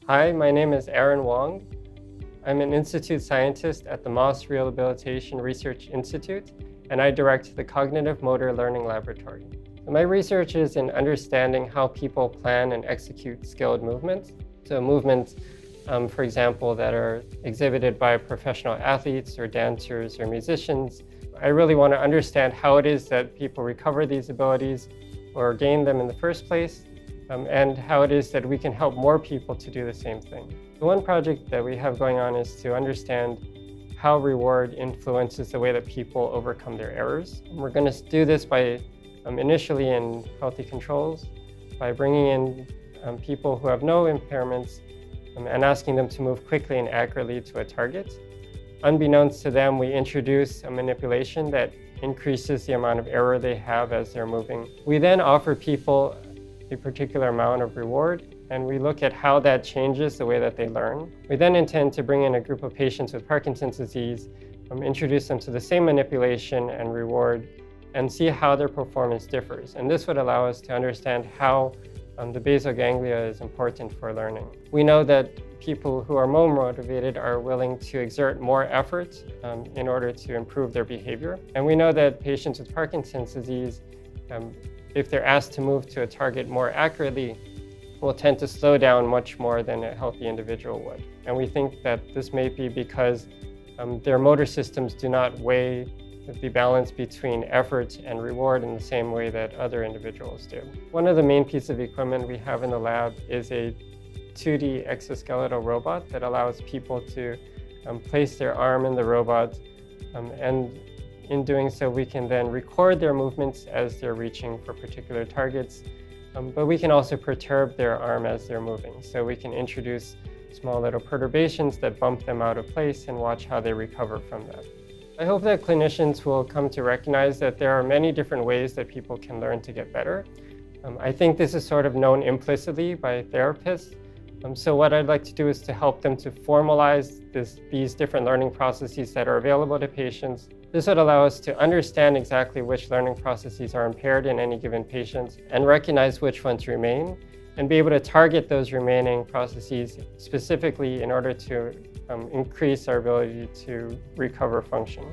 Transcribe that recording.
Hi, my name is Aaron Wong. I'm an institute scientist at the Moss Rehabilitation Research Institute, and I direct the Cognitive Motor Learning Laboratory. My research is in understanding how people plan and execute skilled movements. So movements, for example, that are exhibited by professional athletes or dancers or musicians. I really want to understand how it is that people recover these abilities or gain them in the first place, and how it is that we can help more people to do the same thing. The one project that we have going on is to understand how reward influences the way that people overcome their errors. We're going to do this by initially in healthy controls, by bringing in people who have no impairments and asking them to move quickly and accurately to a target. Unbeknownst to them, we introduce a manipulation that increases the amount of error they have as they're moving. We then offer people a particular amount of reward, and we look at how that changes the way that they learn. We then intend to bring in a group of patients with Parkinson's disease, introduce them to the same manipulation and reward, and see how their performance differs. And this would allow us to understand how the basal ganglia is important for learning. We know that people who are more motivated are willing to exert more effort in order to improve their behavior. And we know that patients with Parkinson's disease, if they're asked to move to a target more accurately, will tend to slow down much more than a healthy individual would. And we think that this may be because their motor systems do not weigh the balance between effort and reward in the same way that other individuals do. One of the main pieces of equipment we have in the lab is a 2D exoskeletal robot that allows people to place their arm in the robot, and in doing so, we can then record their movements as they're reaching for particular targets, but we can also perturb their arm as they're moving. So we can introduce small little perturbations that bump them out of place and watch how they recover from that. I hope that clinicians will come to recognize that there are many different ways that people can learn to get better. I think this is sort of known implicitly by therapists. So what I'd like to do is to help them to formalize these different learning processes that are available to patients. This would allow us to understand exactly which learning processes are impaired in any given patient and recognize which ones remain, and be able to target those remaining processes specifically in order to increase our ability to recover function.